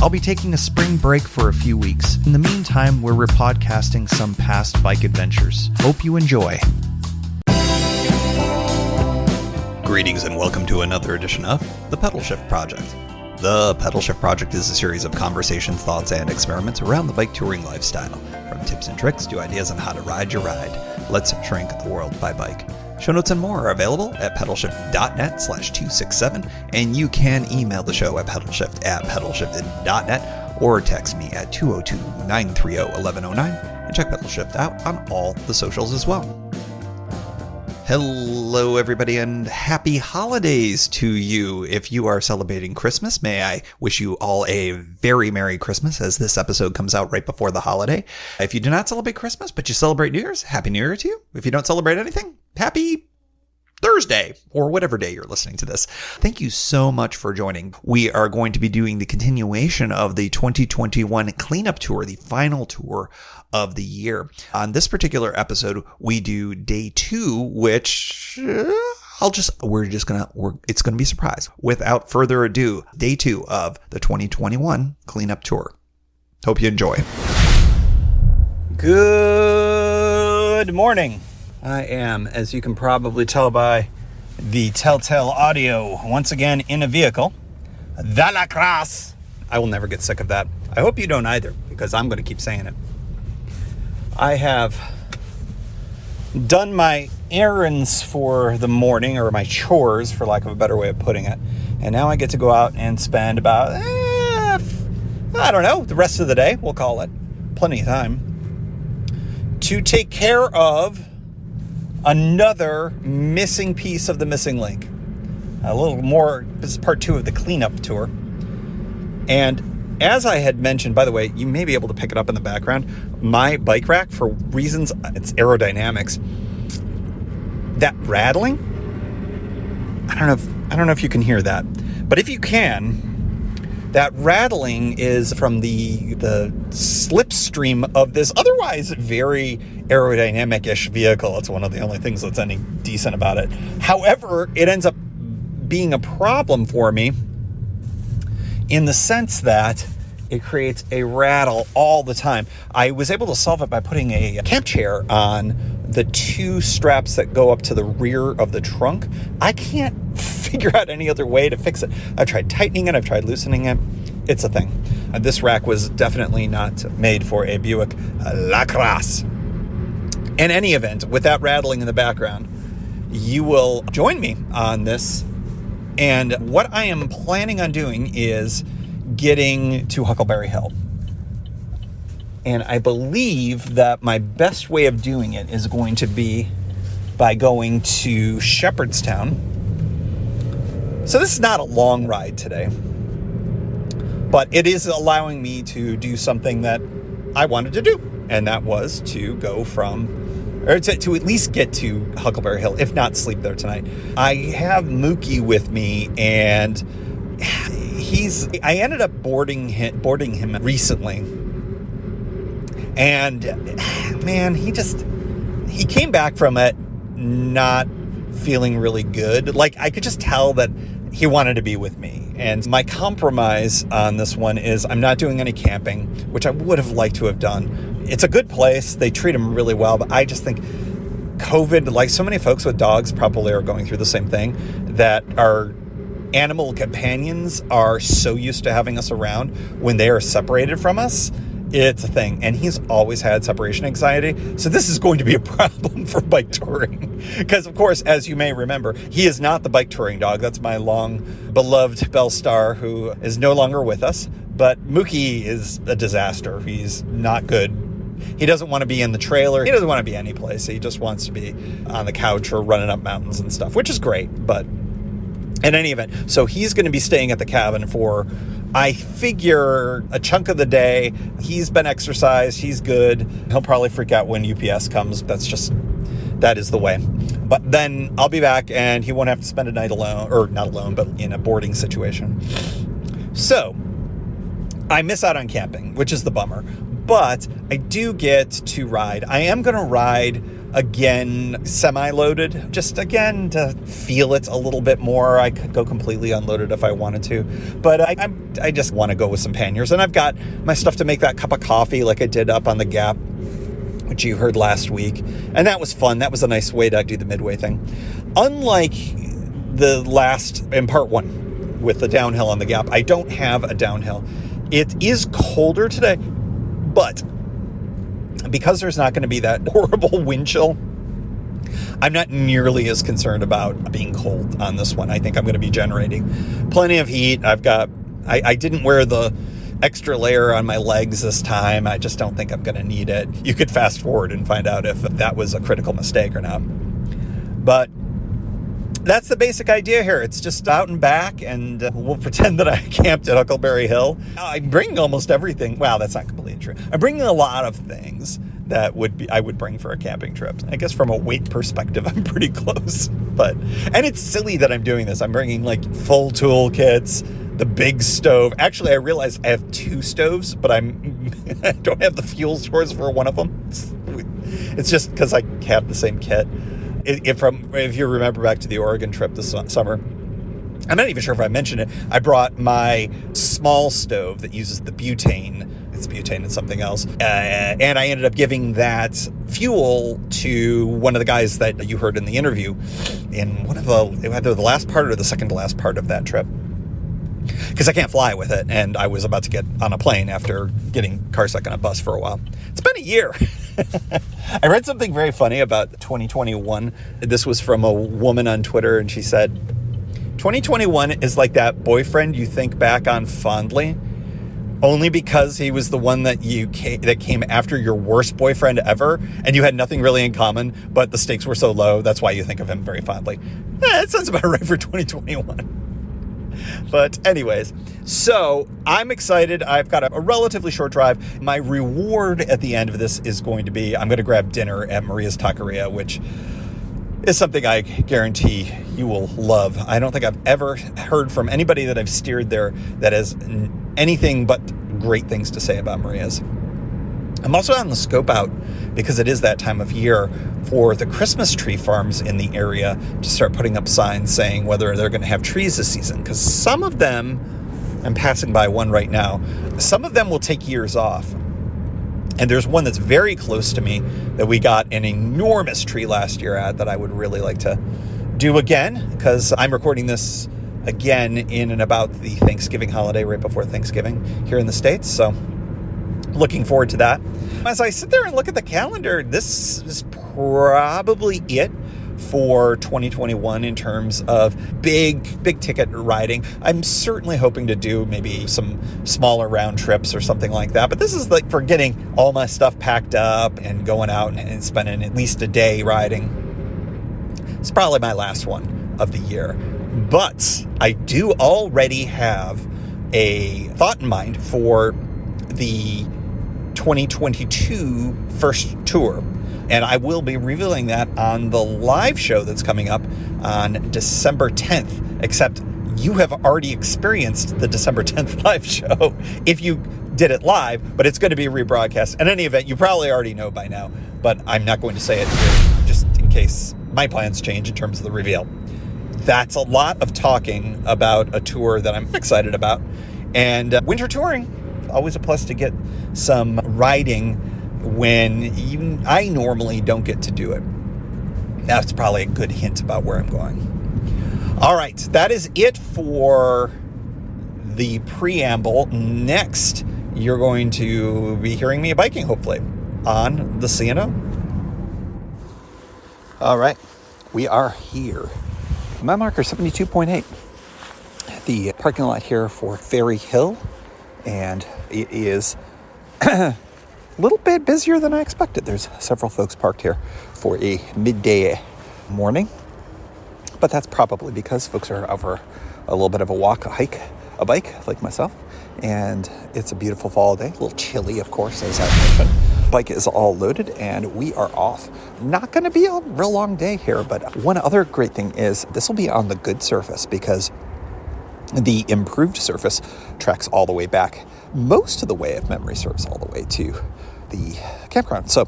I'll be taking a spring break for a few weeks. In the meantime, we're repodcasting some past bike adventures. Hope you enjoy. Greetings and welcome to another edition of The Pedal Shift Project. The Pedal Shift Project is a series of conversations, thoughts, and experiments around the bike touring lifestyle. From tips and tricks to ideas on how to ride your ride. Let's shrink the world by bike. Show notes and more are available at pedalshift.net/267, and you can email the show at pedalshift@pedalshifted.net or text me at 202-930-1109 and check Pedal Shift out on all the socials as well. Hello, everybody, and happy holidays to you. If you are celebrating Christmas, may I wish you all a very Merry Christmas as this episode comes out right before the holiday. If you do not celebrate Christmas, but you celebrate New Year's, Happy New Year to you. If you don't celebrate anything, Happy Thursday, or whatever day you're listening to this. Thank you so much for joining. We are going to be doing the continuation of the 2021 cleanup tour, the final tour of the year. On this particular episode, we do day 2, which it's going to be a surprise. Without further ado, day 2 of the 2021 cleanup tour. Hope you enjoy. Good morning. I am, as you can probably tell by the telltale audio, once again in a vehicle. De la Crasse. I will never get sick of that. I hope you don't either, because I'm going to keep saying it. I have done my errands for the morning, or my chores, for lack of a better way of putting it. And now I get to go out and spend about, the rest of the day, we'll call it. Plenty of time to take care of another missing piece of the missing link. A little more, this is part 2 of the cleanup tour. And as I had mentioned, by the way, you may be able to pick it up in the background, my bike rack, for reasons, it's aerodynamics, that rattling, I don't know if you can hear that, but if you can, that rattling is from the slipstream of this otherwise very aerodynamic-ish vehicle. It's one of the only things that's any decent about it. However, it ends up being a problem for me in the sense that it creates a rattle all the time. I was able to solve it by putting a camp chair on the 2 straps that go up to the rear of the trunk. I can't figure out any other way to fix it. I've tried tightening it. I've tried loosening it. It's a thing. This rack was definitely not made for a Buick LaCrosse. In any event, with that rattling in the background, you will join me on this. And what I am planning on doing is getting to Huckleberry Hill. And I believe that my best way of doing it is going to be by going to Shepherdstown. So this is not a long ride today, but it is allowing me to do something that I wanted to do. And that was to go to at least get to Huckleberry Hill, if not sleep there tonight. I have Mookie with me, and I ended up boarding him recently. And man, he came back from it not feeling really good. Like, I could just tell that he wanted to be with me. And my compromise on this one is I'm not doing any camping, which I would have liked to have done. It's a good place. They treat him really well, but I just think COVID, like so many folks with dogs probably are going through the same thing, that our animal companions are so used to having us around. When they are separated from us, it's a thing. And he's always had separation anxiety. So this is going to be a problem for bike touring. Because, of course, as you may remember, he is not the bike touring dog. That's my long beloved Belle Star, who is no longer with us. But Mookie is a disaster. He's not good. He doesn't want to be in the trailer. He doesn't want to be any place. He just wants to be on the couch or running up mountains and stuff, which is great. But in any event, so he's going to be staying at the cabin for, I figure, a chunk of the day. He's been exercised. He's good. He'll probably freak out when UPS comes. That is the way. But then I'll be back and he won't have to spend a night alone, or not alone, but in a boarding situation. So I miss out on camping, which is the bummer. But I do get to ride. I am going to ride again, semi-loaded, just again to feel it a little bit more. I could go completely unloaded if I wanted to, but I just want to go with some panniers. And I've got my stuff to make that cup of coffee like I did up on the Gap, which you heard last week. And that was fun. That was a nice way to do the midway thing. Unlike the last, in part one, with the downhill on the Gap, I don't have a downhill. It is colder today, but because there's not going to be that horrible wind chill, I'm not nearly as concerned about being cold on this one. I think I'm going to be generating plenty of heat. I didn't wear the extra layer on my legs this time. I just don't think I'm going to need it. You could fast forward and find out if that was a critical mistake or not. But that's the basic idea here. It's just out and back, and we'll pretend that I camped at Huckleberry Hill. I'm bringing almost everything. Well, that's not completely true. I'm bringing a lot of things that I would bring for a camping trip. I guess from a weight perspective, I'm pretty close. And it's silly that I'm doing this. I'm bringing like full tool kits, the big stove. Actually, I realized I have 2 stoves, but I don't have the fuel source for one of them. It's just because I have the same kit. If you remember back to the Oregon trip this summer, I'm not even sure if I mentioned it. I brought my small stove that uses the butane. It's butane and something else. And I ended up giving that fuel to one of the guys that you heard in the interview in either the last part or the second to last part of that trip. Because I can't fly with it, and I was about to get on a plane after getting car stuck on a bus for a while. It's been a year. I read something very funny about 2021. This was from a woman on Twitter, and she said, 2021 is like that boyfriend you think back on fondly, only because he was the one that came after your worst boyfriend ever, and you had nothing really in common, but the stakes were so low, that's why you think of him very fondly. That sounds about right for 2021. But anyways, so I'm excited. I've got a relatively short drive. My reward at the end of this is going to be, I'm going to grab dinner at Maria's Taqueria, which is something I guarantee you will love. I don't think I've ever heard from anybody that I've steered there that has anything but great things to say about Maria's. I'm also on the scope out, because it is that time of year, for the Christmas tree farms in the area to start putting up signs saying whether they're going to have trees this season. Because some of them, I'm passing by one right now, some of them will take years off. And there's one that's very close to me that we got an enormous tree last year at that I would really like to do again, because I'm recording this again in and about the Thanksgiving holiday, right before Thanksgiving here in the States. So looking forward to that. As I sit there and look at the calendar, this is probably it for 2021 in terms of big ticket riding. I'm certainly hoping to do maybe some smaller round trips or something like that. But this is like for getting all my stuff packed up and going out and spending at least a day riding. It's probably my last one of the year. But I do already have a thought in mind for the 2022 first tour. And I will be revealing that on the live show that's coming up on December 10th. Except you have already experienced the December 10th live show if you did it live, but it's going to be rebroadcast. In any event, you probably already know by now, but I'm not going to say it here just in case my plans change in terms of the reveal. That's a lot of talking about a tour that I'm excited about. And winter touring, always a plus to get some riding when even I normally don't get to do it. That's probably a good hint about where I'm going. All right, that is it for the preamble. Next, you're going to be hearing me biking, hopefully, on the C&O. All right, we are here. Mile marker 72.8 at the parking lot here for Ferry Hill. And it is a little bit busier than I expected. There's several folks parked here for a midday morning. But that's probably because folks are out for a little bit of a walk, a hike, a bike, like myself. And it's a beautiful fall day. A little chilly, of course, as I mentioned. Bike is all loaded and we are off. Not going to be a real long day here, but one other great thing is this will be on the good surface, because the improved surface tracks all the way back, most of the way, if memory serves, all the way to the campground. So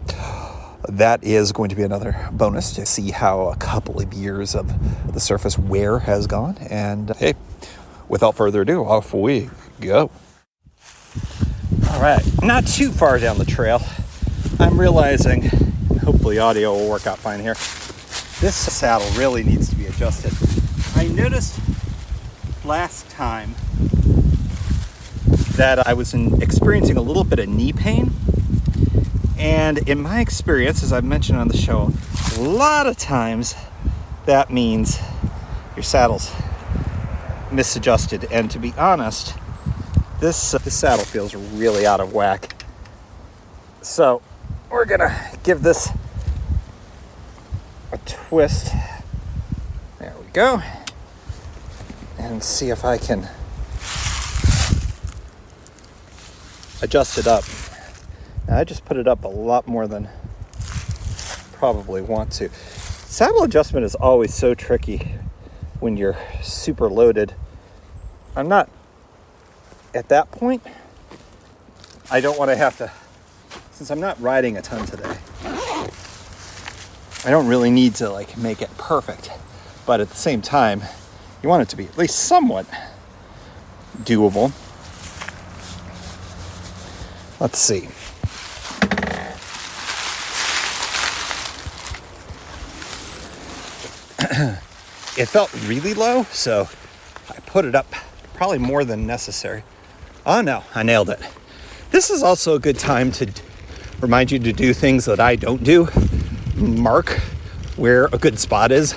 that is going to be another bonus to see how a couple of years of the surface wear has gone. And hey, without further ado, off we go. All right, not too far down the trail. I'm realizing, hopefully audio will work out fine here, this saddle really needs to be adjusted. I noticed last time that I was experiencing a little bit of knee pain. And in my experience, as I've mentioned on the show, a lot of times that means your saddle's misadjusted. And to be honest, this saddle feels really out of whack. So we're gonna give this a twist. There we go. And see if I can adjust it up. Now, I just put it up a lot more than probably want to. Saddle adjustment is always so tricky when you're super loaded. I'm not at that point. I don't want to have to, since I'm not riding a ton today, I don't really need to like make it perfect. But at the same time, you want it to be at least somewhat doable. Let's see. It felt really low, so I put it up probably more than necessary. Oh no, I nailed it. This is also a good time to remind you to do things that I don't do. Mark where a good spot is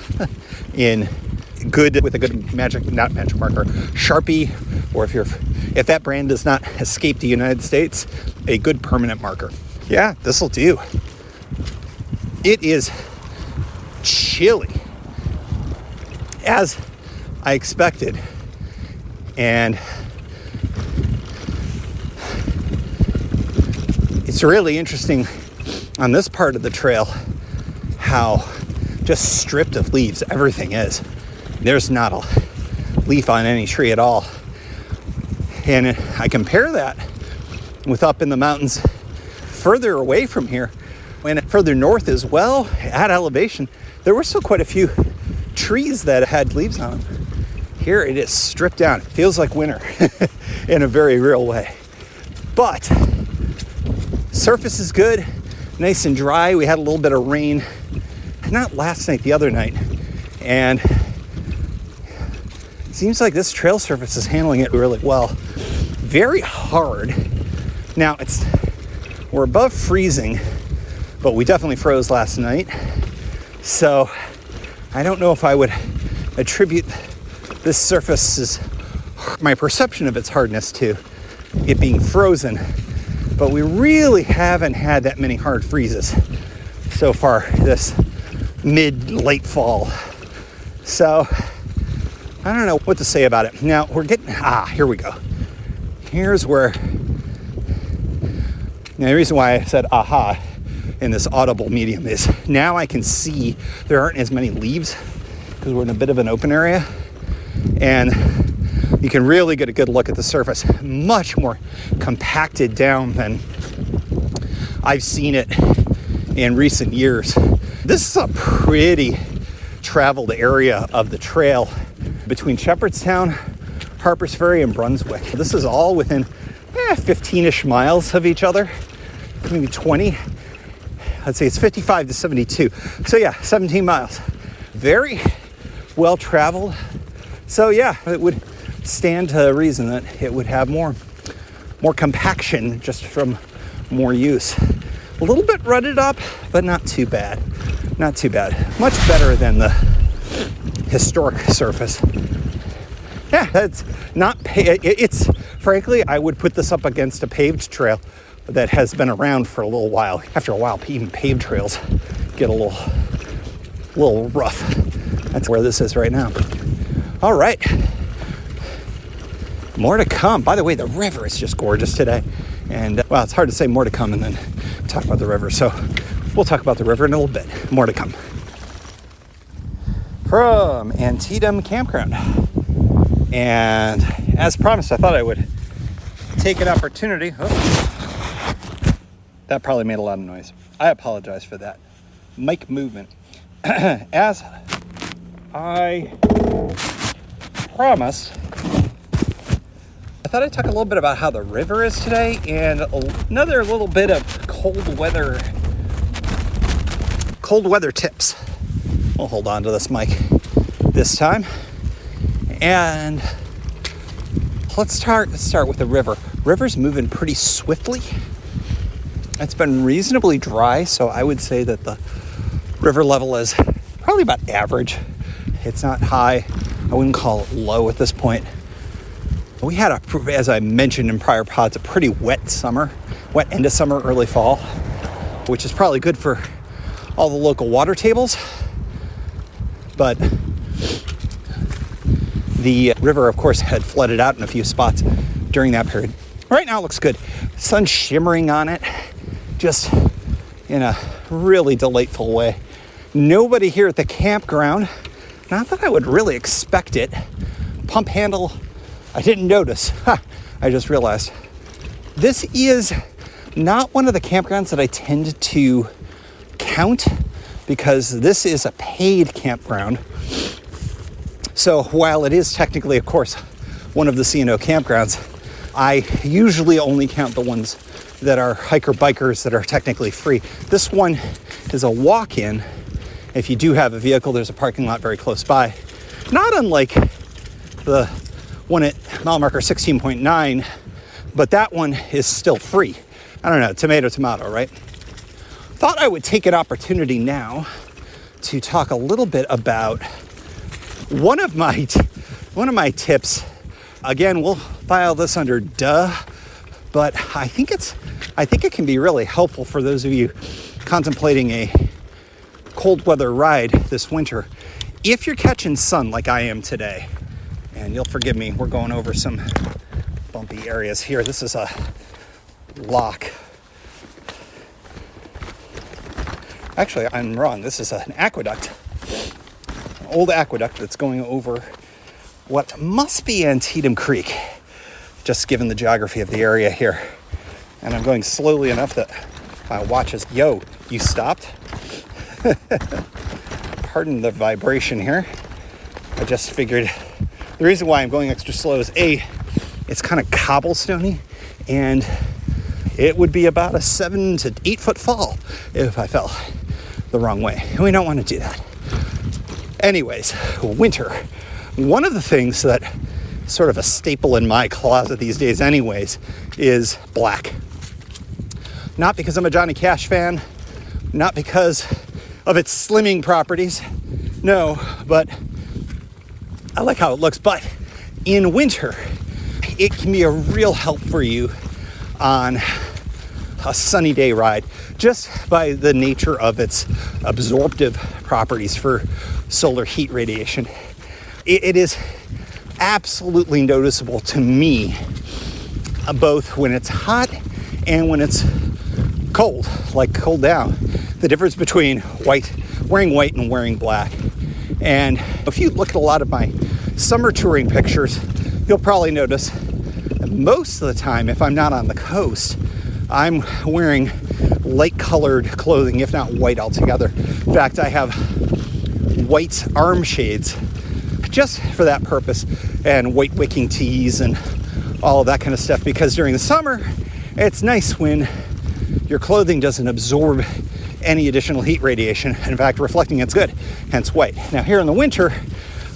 with a good not magic marker, Sharpie, or if that brand does not escape the United States, a good permanent marker. Yeah, this'll do. It is chilly, as I expected, and it's really interesting on this part of the trail how just stripped of leaves everything is. There's not a leaf on any tree at all. And I compare that with up in the mountains further away from here, and further north as well, at elevation, there were still quite a few trees that had leaves on them. Here it is stripped down. It feels like winter in a very real way. But surface is good, nice and dry. We had a little bit of rain, not last night, the other night. And it seems like this trail surface is handling it really well. Very hard. Now we're above freezing, but we definitely froze last night. So I don't know if I would attribute this surface's, my perception of its hardness, to it being frozen. But we really haven't had that many hard freezes so far this mid-late fall. So I don't know what to say about it. Now we're getting, here we go. Here's where, now the reason why I said aha in this audible medium is now I can see there aren't as many leaves because we're in a bit of an open area, and you can really get a good look at the surface. Much more compacted down than I've seen it in recent years. This is a pretty traveled area of the trail between Shepherdstown, Harpers Ferry, and Brunswick. This is all within 15-ish miles of each other, maybe 20. I'd say it's 55 to 72. So yeah, 17 miles. Very well traveled. So yeah, it would stand to reason that it would have more compaction just from more use. A little bit rutted up, but not too bad. Not too bad. Much better than the historic surface. Yeah, it's not, it's frankly, I would put this up against a paved trail that has been around for a little while. After a while, even paved trails get a little rough. That's where this is right now. All right. More to come. By the way, the river is just gorgeous today. And, well, it's hard to say more to come and then talk about the river. So we'll talk about the river in a little bit. More to come. From Antietam Campground. And as promised, I thought I would take an opportunity. Oh, that probably made a lot of noise. I apologize for that. Mic movement. As I promised, I thought I'd talk a little bit about how the river is today and another little bit of cold weather tips. We'll hold on to this mic this time. And let's start with the river. River's moving pretty swiftly. It's been reasonably dry, so I would say that the river level is probably about average. It's not high. I wouldn't call it low at this point. We had, as I mentioned in prior pods, a pretty wet end of summer, early fall, which is probably good for all the local water tables. But the river, of course, had flooded out in a few spots during that period. Right now it looks good. Sun's shimmering on it, just in a really delightful way. Nobody here at the campground. Not that I would really expect it. Pump handle, I didn't notice. I just realized. This is not one of the campgrounds that I tend to count because this is a paid campground. So while it is technically, of course, one of the C&O campgrounds, I usually only count the ones that are hiker-bikers that are technically free. This one is a walk-in. If you do have a vehicle, there's a parking lot very close by. Not unlike the one at mile marker 16.9, but that one is still free. I don't know, tomato, right? Thought I would take an opportunity now to talk a little bit about one of my tips. Again, we'll file this under duh, but I think it can be really helpful for those of you contemplating a cold weather ride this winter. If you're catching sun like I am today, and you'll forgive me, we're going over some bumpy areas here. This is a lock. Actually, I'm wrong. This is an aqueduct, an old aqueduct that's going over what must be Antietam Creek, just given the geography of the area here. And I'm going slowly enough that my watch is, yo, you stopped? Pardon the vibration here. I just figured the reason why I'm going extra slow is A, it's kind of cobblestoney, and it would be about a 7 to 8 foot fall if I fell the wrong way. And we don't want to do that. Anyways, winter. One of the things that is sort of a staple in my closet these days anyways is black. Not because I'm a Johnny Cash fan, not because of its slimming properties. No, but I like how it looks. But in winter, it can be a real help for you on a sunny day ride, just by the nature of its absorptive properties for solar heat radiation. It is absolutely noticeable to me, both when it's hot and when it's cold, like cold down, the difference between wearing white and wearing black. And if you look at a lot of my summer touring pictures, you'll probably notice that most of the time, if I'm not on the coast, I'm wearing light colored clothing, if not white altogether. In fact, I have white arm shades just for that purpose, and white wicking tees and all of that kind of stuff, because during the summer, it's nice when your clothing doesn't absorb any additional heat radiation. In fact, reflecting it's good, hence white. Now here in the winter,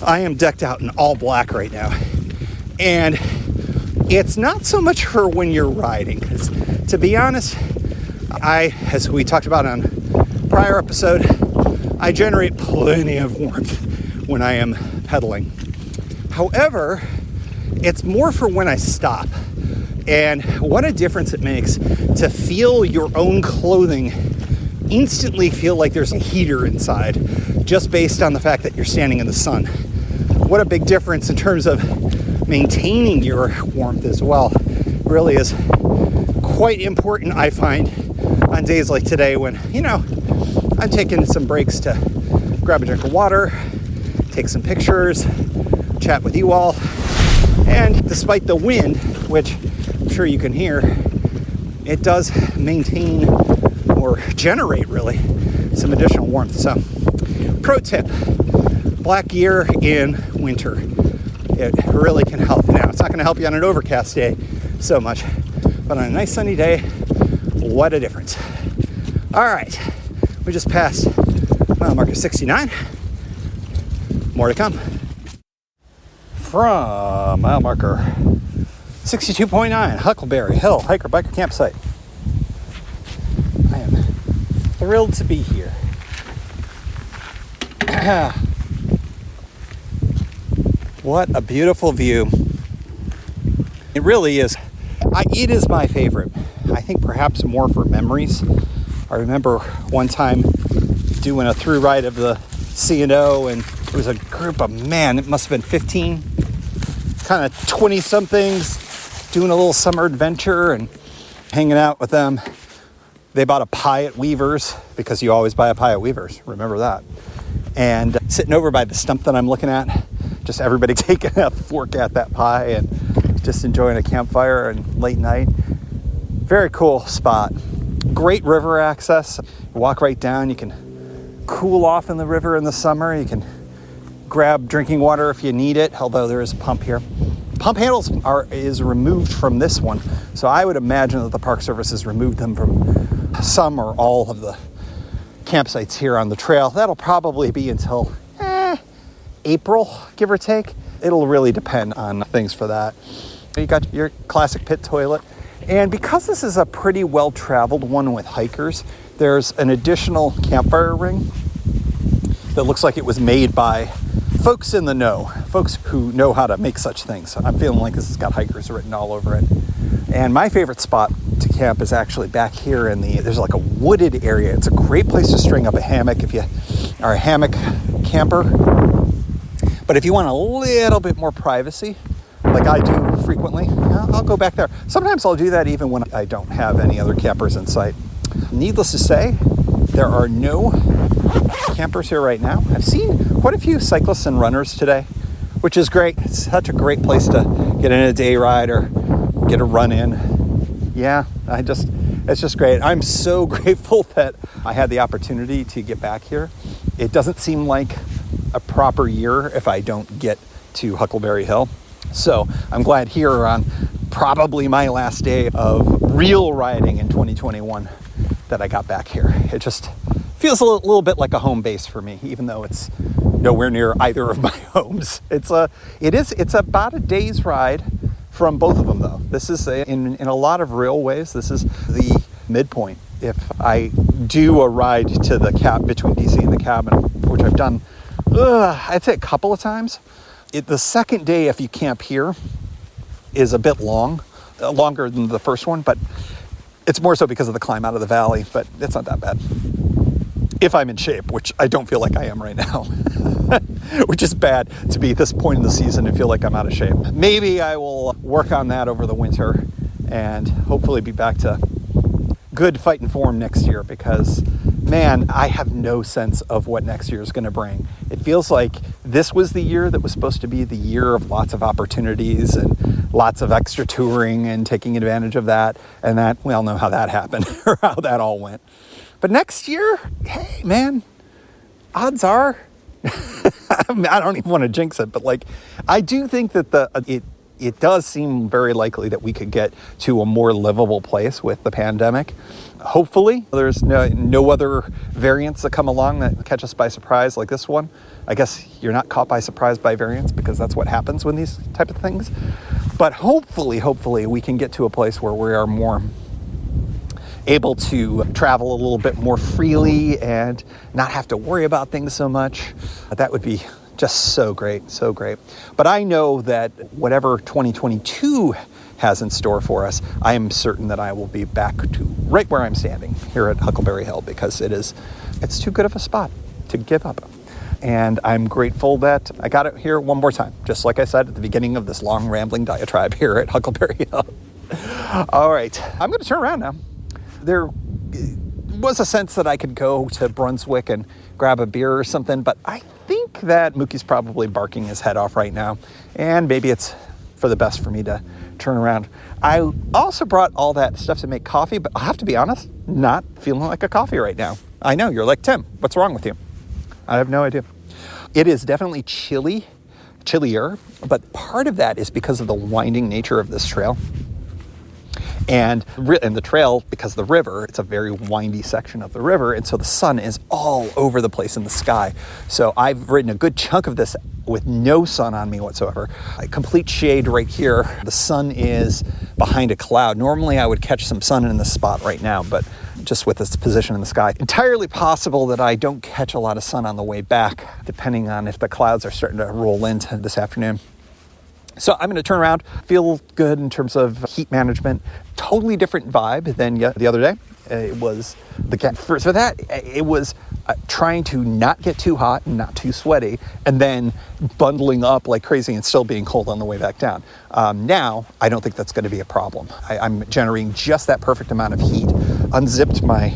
I am decked out in all black right now. And it's not so much for when you're riding, because to be honest, as we talked about on prior episode, I generate plenty of warmth when I am pedaling. However, it's more for when I stop. And what a difference it makes to feel your own clothing instantly feel like there's a heater inside, just based on the fact that you're standing in the sun. What a big difference in terms of maintaining your warmth as well. It really is quite important, I find, on days like today when, I'm taking some breaks to grab a drink of water, take some pictures, chat with you all. And despite the wind, which I'm sure you can hear, it does maintain or generate really some additional warmth. So, pro tip, black gear in winter. It really can help. Now, it's not going to help you on an overcast day so much, but on a nice sunny day, what a difference. All right, we just passed mile marker 69. More to come. From mile marker 62.9, Huckleberry Hill Hiker Biker Campsite. I am thrilled to be here. What a beautiful view. It really is. It is my favorite. I think perhaps more for memories. I remember one time doing a through ride of the C&O, and it was a group of, it must have been 15, kind of 20-somethings, doing a little summer adventure and hanging out with them. They bought a pie at Weaver's, because you always buy a pie at Weaver's, remember that. And sitting over by the stump that I'm looking at, just everybody taking a fork at that pie and just enjoying a campfire and late night. Very cool spot. Great river access. You walk right down. You can cool off in the river in the summer. You can grab drinking water if you need it, although there is a pump here. Pump handles is removed from this one, so I would imagine that the Park Service has removed them from some or all of the campsites here on the trail. That'll probably be until April, give or take. It'll really depend on things for that. You got your classic pit toilet. And because this is a pretty well-traveled one with hikers, there's an additional campfire ring that looks like it was made by folks in the know, folks who know how to make such things. I'm feeling like this has got hikers written all over it. And my favorite spot to camp is actually back here there's like a wooded area. It's a great place to string up a hammock if you are a hammock camper. But if you want a little bit more privacy, like I do frequently, I'll go back there. Sometimes I'll do that even when I don't have any other campers in sight. Needless to say, there are no campers here right now. I've seen quite a few cyclists and runners today, which is great. It's such a great place to get in a day ride or get a run in. Yeah, it's just great. I'm so grateful that I had the opportunity to get back here. It doesn't seem like a proper year if I don't get to Huckleberry Hill. So I'm glad here on probably my last day of real riding in 2021 that I got back here. It just feels a little bit like a home base for me, even though it's nowhere near either of my homes. It's about a day's ride from both of them, though. This is in a lot of real ways, this is the midpoint. If I do a ride to the cab between DC and the cabin, which I've done, I'd say a couple of times. The second day, if you camp here, is a bit longer than the first one, but it's more so because of the climb out of the valley, but it's not that bad. If I'm in shape, which I don't feel like I am right now, which is bad to be at this point in the season and feel like I'm out of shape. Maybe I will work on that over the winter and hopefully be back to good fighting form next year, because man, I have no sense of what next year is going to bring. It feels like this was the year that was supposed to be the year of lots of opportunities and lots of extra touring and taking advantage of that. And that, we all know how that happened or how that all went. But next year, hey man, odds are, I don't even want to jinx it, but like, I do think that it does seem very likely that we could get to a more livable place with the pandemic. Hopefully, there's no other variants that come along that catch us by surprise like this one. I guess you're not caught by surprise by variants because that's what happens when these type of things. But hopefully, we can get to a place where we are more able to travel a little bit more freely and not have to worry about things so much. That would be just so great, so great. But I know that whatever 2022 has in store for us, I am certain that I will be back to right where I'm standing here at Huckleberry Hill, because it's too good of a spot to give up. And I'm grateful that I got it here one more time, just like I said at the beginning of this long rambling diatribe here at Huckleberry Hill. All right, I'm going to turn around now. There was a sense that I could go to Brunswick and grab a beer or something, but I think that Mookie's probably barking his head off right now, and maybe it's for the best for me to turn around. I also brought all that stuff to make coffee, but I have to be honest, not feeling like a coffee right now. I know, you're like, Tim, what's wrong with you? I have no idea. It is definitely chillier, but part of that is because of the winding nature of this trail. And the trail, because of the river, it's a very windy section of the river, and so the sun is all over the place in the sky. So I've ridden a good chunk of this with no sun on me whatsoever. A complete shade right here. The sun is behind a cloud. Normally I would catch some sun in this spot right now, but just with its position in the sky. Entirely possible that I don't catch a lot of sun on the way back, depending on if the clouds are starting to roll into this afternoon. So I'm going to turn around, feel good in terms of heat management. Totally different vibe than the other day. It was trying to not get too hot and not too sweaty, and then bundling up like crazy and still being cold on the way back down. Now, I don't think that's going to be a problem. I'm generating just that perfect amount of heat. Unzipped my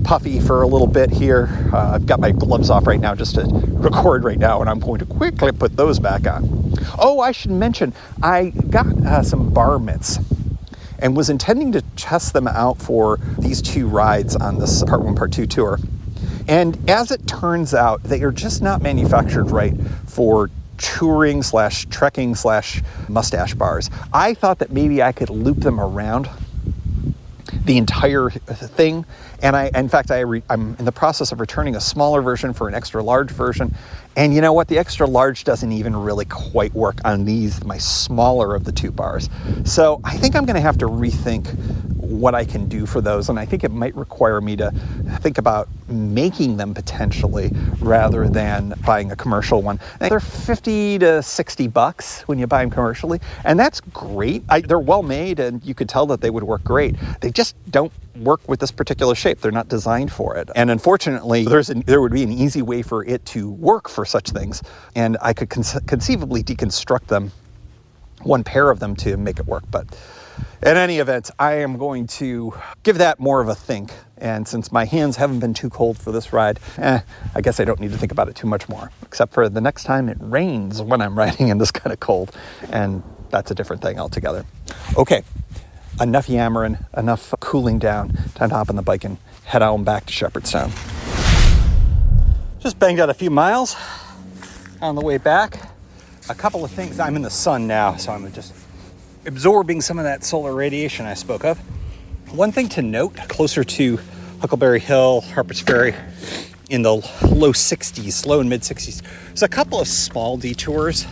puffy for a little bit here. I've got my gloves off right now just to record right now, and I'm going to quickly put those back on. Oh, I should mention, I got some bar mitts and was intending to test them out for these 2 rides on this Part 1, Part 2 tour. And as it turns out, they are just not manufactured right for touring / trekking / mustache bars. I thought that maybe I could loop them around the entire thing. And I'm in the process of returning a smaller version for an extra large version. And you know what? The extra large doesn't even really quite work on these, my smaller of the 2 bars. So I think I'm going to have to rethink what I can do for those. And I think it might require me to think about making them potentially rather than buying a commercial one. They're $50 to $60 when you buy them commercially. And that's great. They're well made and you could tell that they would work great. They just don't work with this particular shape. They're not designed for it. And unfortunately, there would be an easy way for it to work for such things. And I could conceivably deconstruct them, one pair of them, to make it work. But in any event, I am going to give that more of a think. And since my hands haven't been too cold for this ride, I guess I don't need to think about it too much more. Except for the next time it rains when I'm riding in this kind of cold. And that's a different thing altogether. Okay, enough yammering, enough cooling down. Time to hop on the bike and head on back to Shepherdstown. Just banged out a few miles on the way back. A couple of things. I'm in the sun now, so I'm just absorbing some of that solar radiation I spoke of. One thing to note, closer to Huckleberry Hill, Harper's Ferry, in the low and mid 60s, there's a couple of small detours.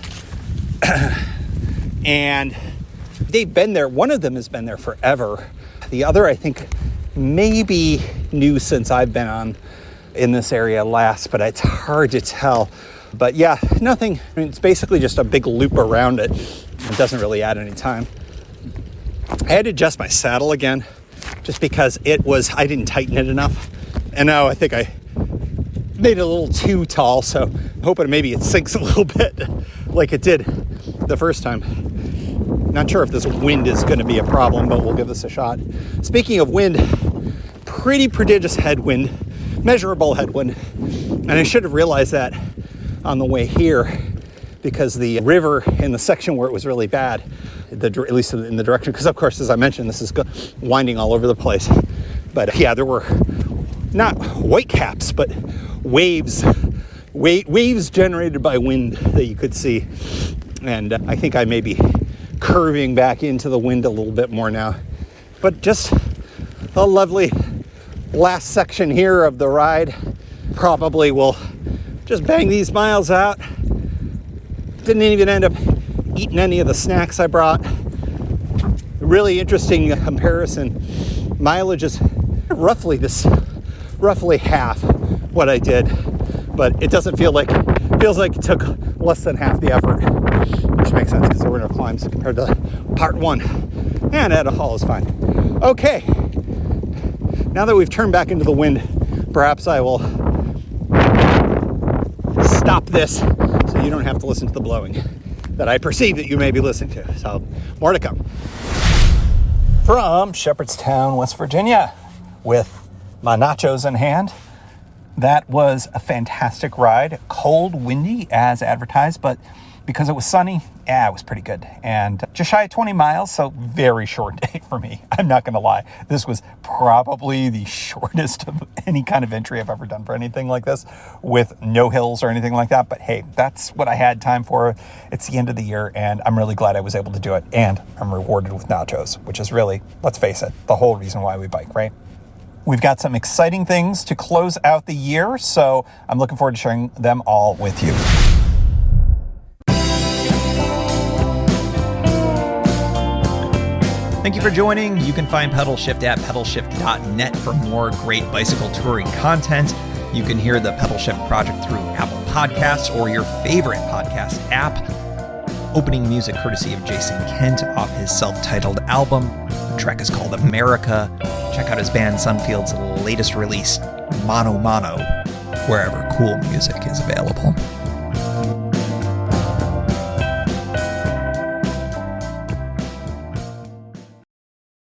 And they've been there. One of them has been there forever. The other, I think, maybe new since I've been on in this area last, but it's hard to tell. But yeah, nothing. I mean, it's basically just a big loop around it. It doesn't really add any time. I had to adjust my saddle again just because I didn't tighten it enough. And now I think I made it a little too tall, so I'm hoping maybe it sinks a little bit like it did the first time. Not sure if this wind is going to be a problem, but we'll give this a shot. Speaking of wind, pretty prodigious headwind, measurable headwind. And I should have realized that on the way here, because the river in the section where it was really bad, at least in the direction, because of course, as I mentioned, this is winding all over the place. But yeah, there were not white caps, but waves generated by wind that you could see. And I think I may be curving back into the wind a little bit more now. But just a lovely last section here of the ride. Probably will just bang these miles out. Didn't even end up eating any of the snacks I brought. Really interesting comparison. Mileage is roughly half what I did, but it doesn't feels like it took less than half the effort, which makes sense because there were no climbs compared to part 1, and at a haul is fine. Okay, now that we've turned back into the wind, perhaps I will stop this so you don't have to listen to the blowing that I perceive that you may be listening to. So, more to come. From Shepherdstown, West Virginia, with my nachos in hand. That was a fantastic ride. Cold, windy, as advertised, but because it was sunny, Yeah, it was pretty good. And just shy of 20 miles, so very short day for me. I'm not going to lie. This was probably the shortest of any kind of entry I've ever done for anything like this, with no hills or anything like that. But hey, that's what I had time for. It's the end of the year, and I'm really glad I was able to do it. And I'm rewarded with nachos, which is really, let's face it, the whole reason why we bike, right? We've got some exciting things to close out the year, so I'm looking forward to sharing them all with you. Thank you for joining. You can find Pedal Shift at pedalshift.net for more great bicycle touring content. You can hear the Pedal Shift project through Apple Podcasts or your favorite podcast app. Opening music courtesy of Jason Kent off his self-titled album. The track is called America. Check out his band Sunfield's latest release, Mono Mono, wherever cool music is available.